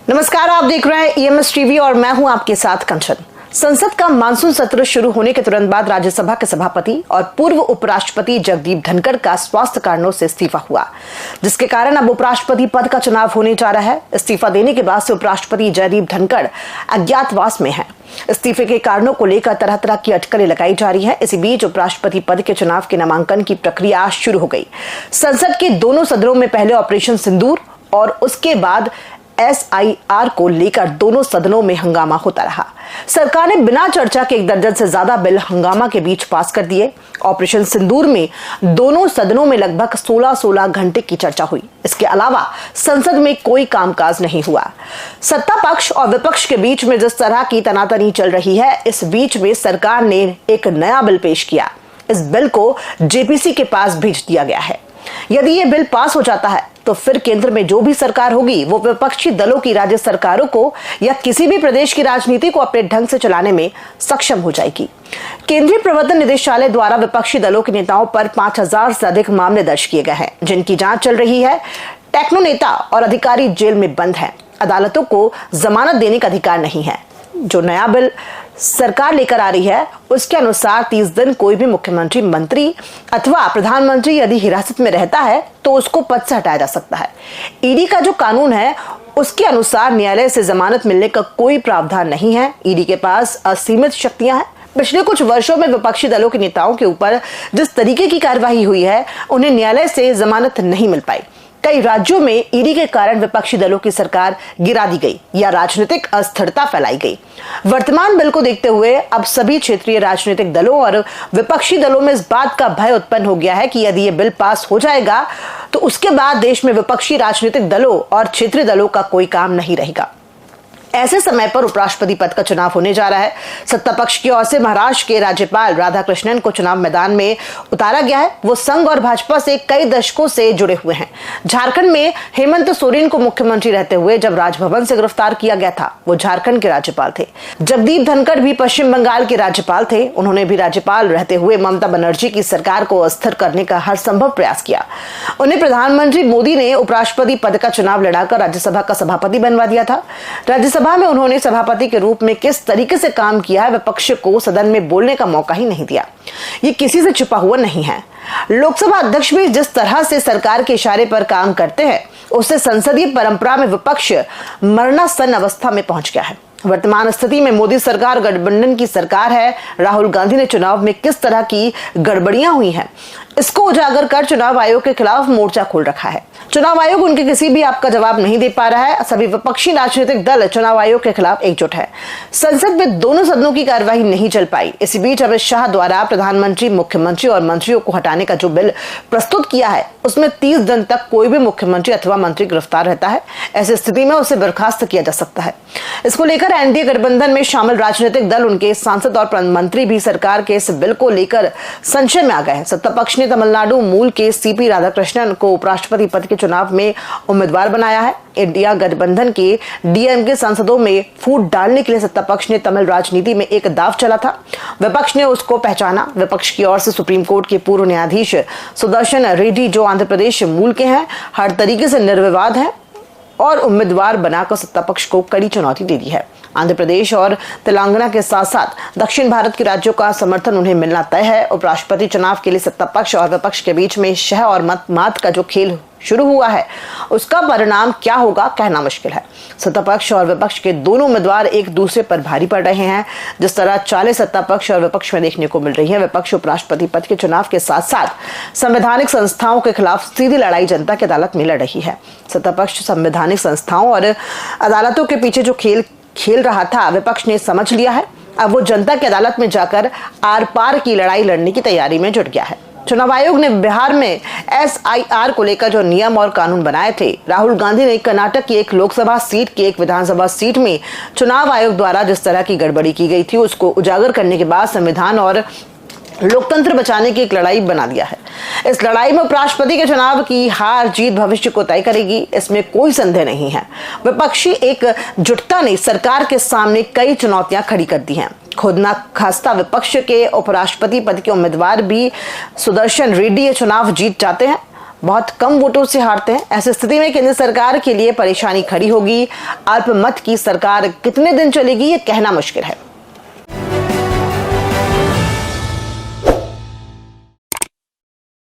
नमस्कार, आप देख रहे हैं EMS टीवी और मैं हूं आपके साथ कंचन। संसद का मानसून सत्र शुरू होने के तुरंत बाद राज्यसभा के सभापति और पूर्व उपराष्ट्रपति जगदीप धनखड़ का स्वास्थ्य कारणों से इस्तीफा हुआ, जिसके कारण अब उपराष्ट्रपति पद का चुनाव होने जा रहा है। इस्तीफा देने के बाद से उपराष्ट्रपति जगदीप धनखड़ अज्ञातवास में हैं। इस्तीफे के कारणों को लेकर तरह तरह की अटकलें लगाई जा रही है। इसी बीच उपराष्ट्रपति पद के चुनाव के नामांकन की प्रक्रिया शुरू हो गई। संसद के दोनों सदनों में पहले ऑपरेशन सिंदूर और उसके बाद SIR को लेकर दोनों सदनों में हंगामा होता रहा। सरकार ने बिना चर्चा के 1 दर्जन से ज्यादा बिल हंगामा के बीच पास कर दिए। ऑपरेशन सिंदूर में दोनों सदनों में लगभग 16 घंटे की चर्चा हुई। इसके अलावा संसद में कोई कामकाज नहीं हुआ। सत्ता पक्ष और विपक्ष के बीच में जिस तरह की तनातनी चल रही है, इस बीच में सरकार ने एक नया बिल पेश किया। इस बिल को JPC के पास भेज दिया गया है। यदि ये बिल पास हो जाता है तो फिर केंद्र में जो भी सरकार होगी वो विपक्षी दलों की राज्य सरकारों को या किसी भी प्रदेश की राजनीति को अपने ढंग से चलाने में सक्षम हो जाएगी। केंद्रीय प्रवर्तन निदेशालय द्वारा विपक्षी दलों के नेताओं पर 5000 से अधिक मामले दर्ज किए गए हैं, जिनकी जांच चल रही है। टेक्नो नेता और अधिकारी जेल में बंद हैं। अदालतों को जमानत देने का अधिकार नहीं है। जो नया बिल सरकार लेकर आ रही है उसके अनुसार 30 दिन कोई भी मुख्यमंत्री, मंत्री अथवा प्रधानमंत्री यदि हिरासत में रहता है तो उसको पद से हटाया जा सकता है। ईडी का जो कानून है उसके अनुसार न्यायालय से जमानत मिलने का कोई प्रावधान नहीं है। ईडी के पास असीमित शक्तियां हैं। पिछले कुछ वर्षों में विपक्षी दलों के नेताओं के ऊपर जिस तरीके की कार्रवाई हुई है, उन्हें न्यायालय से जमानत नहीं मिल पाई। कई राज्यों में ईडी के कारण विपक्षी दलों की सरकार गिरा दी गई या राजनीतिक अस्थिरता फैलाई गई। वर्तमान बिल को देखते हुए अब सभी क्षेत्रीय राजनीतिक दलों और विपक्षी दलों में इस बात का भय उत्पन्न हो गया है कि यदि ये बिल पास हो जाएगा तो उसके बाद देश में विपक्षी राजनीतिक दलों और क्षेत्रीय दलों का कोई काम नहीं रहेगा। ऐसे समय पर उपराष्ट्रपति पद का चुनाव होने जा रहा है। सत्ता पक्ष की ओर से महाराष्ट्र के राज्यपाल राधाकृष्णन को चुनाव मैदान में उतारा गया है। वो संघ और भाजपा से कई दशकों से जुड़े हुए हैं। झारखंड में हेमंत सोरेन को मुख्यमंत्री रहते हुए जब राजभवन से गिरफ्तार किया गया था, वो झारखंड के राज्यपाल थे। जगदीप धनखड़ भी पश्चिम बंगाल के राज्यपाल थे। उन्होंने भी राज्यपाल रहते हुए ममता बनर्जी की सरकार को अस्थिर करने का हर संभव प्रयास किया। उन्हें प्रधानमंत्री मोदी ने उपराष्ट्रपति पद का चुनाव लड़ाकर राज्यसभा का सभापति बनवा दिया था। राज्यसभा में उन्होंने सभापति के रूप में किस तरीके से काम किया है, विपक्ष को सदन में बोलने का मौका ही नहीं दिया। ये किसी से छुपा हुआ नहीं है। लोकसभा अध्यक्ष भी जिस तरह से सरकार के इशारे पर काम करते हैं, उससे संसदीय परंपरा में विपक्ष मरणासन अवस्था में पहुंच गया है। वर्तमान स्थिति में मोदी सरकार गठबंधन की सरकार है। राहुल गांधी ने चुनाव में किस तरह की गड़बड़ियां हुई हैं, इसको उजागर कर चुनाव आयोग के खिलाफ मोर्चा खोल रखा है। चुनाव आयोग उनके किसी भी आपका जवाब नहीं दे पा रहा है। सभी विपक्षी राजनीतिक दल चुनाव आयोग के खिलाफ एकजुट है। संसद में दोनों सदनों की कार्यवाही नहीं चल पाई। इसी बीच अमित शाह द्वारा प्रधानमंत्री, मुख्यमंत्री और मंत्रियों को हटाने का जो बिल प्रस्तुत किया है, उसमें 30 दिन तक कोई भी मुख्यमंत्री अथवा मंत्री गिरफ्तार रहता है। ऐसी स्थिति में उसे बर्खास्त किया जा सकता है। इसको लेकर NDA गठबंधन में शामिल राजनीतिक दल, उनके सांसद और मंत्री भी सरकार के इस बिल को लेकर संशय में आ गए हैं। सत्ता पक्ष ने तमिलनाडु मूल के CP राधाकृष्णन को उपराष्ट्रपति पद के चुनाव में उम्मीदवार बनाया है। इंडिया गठबंधन के DMK सांसदों में फूट डालने के लिए सत्ता पक्ष ने तमिल राजनीति में एक दांव चला था। विपक्ष ने उसको पहचाना। विपक्ष की ओर से सुप्रीम कोर्ट के पूर्व न्यायाधीश सुदर्शन रेड्डी, जो आंध्र प्रदेश मूल के हैं, हर तरीके से निर्विवाद हैं और उम्मीदवार बनाकर सत्ता पक्ष को कड़ी चुनौती दे दी है। आंध्र प्रदेश और तेलंगाना के साथ साथ दक्षिण भारत के राज्यों का समर्थन उन्हें मिलना तय है। उपराष्ट्रपति चुनाव के लिए सत्ता पक्ष और विपक्ष के बीच में शह और मात का जो खेल शुरू हुआ है, उसका परिणाम क्या होगा कहना मुश्किल है। सत्ता पक्ष और विपक्ष के दोनों उम्मीदवार एक दूसरे पर भारी पड़ रहे हैं। जिस तरह चालें सत्ता पक्ष और विपक्ष में देखने को मिल रही है, विपक्ष उपराष्ट्रपति पद के चुनाव के साथ साथ संवैधानिक संस्थाओं के खिलाफ सीधी लड़ाई जनता की अदालत में लड़ रही है। सत्ता पक्ष संवैधानिक संस्थाओं और अदालतों के पीछे जो खेल रहा था, विपक्ष ने समझ लिया है। अब वो जनता की अदालत में जाकर आर पार की लड़ाई लड़ने की तैयारी में जुट गया है। चुनाव आयोग ने बिहार में SIR को लेकर जो नियम और कानून बनाए थे, राहुल गांधी ने कर्नाटक की एक लोकसभा सीट की एक विधानसभा सीट में चुनाव आयोग द्वारा जिस तरह की गड़बड़ी की गई थी, उसको उजागर करने के बाद संविधान और लोकतंत्र बचाने की एक लड़ाई बना दिया है। इस लड़ाई में उपराष्ट्रपति के चुनाव की हार जीत भविष्य को तय करेगी, इसमें कोई संदेह नहीं है। विपक्षी एकजुटता ने सरकार के सामने कई चुनौतियां खड़ी कर दी हैं। खुद ना खास्ता विपक्ष के उपराष्ट्रपति पद के उम्मीदवार भी सुदर्शन रेड्डी ये चुनाव जीत जाते हैं। बहुत कम वोटों से हारते हैं। ऐसी स्थिति में केंद्र सरकार के लिए परेशानी खड़ी होगी। अल्पमत की सरकार कितने दिन चलेगी ये कहना मुश्किल है।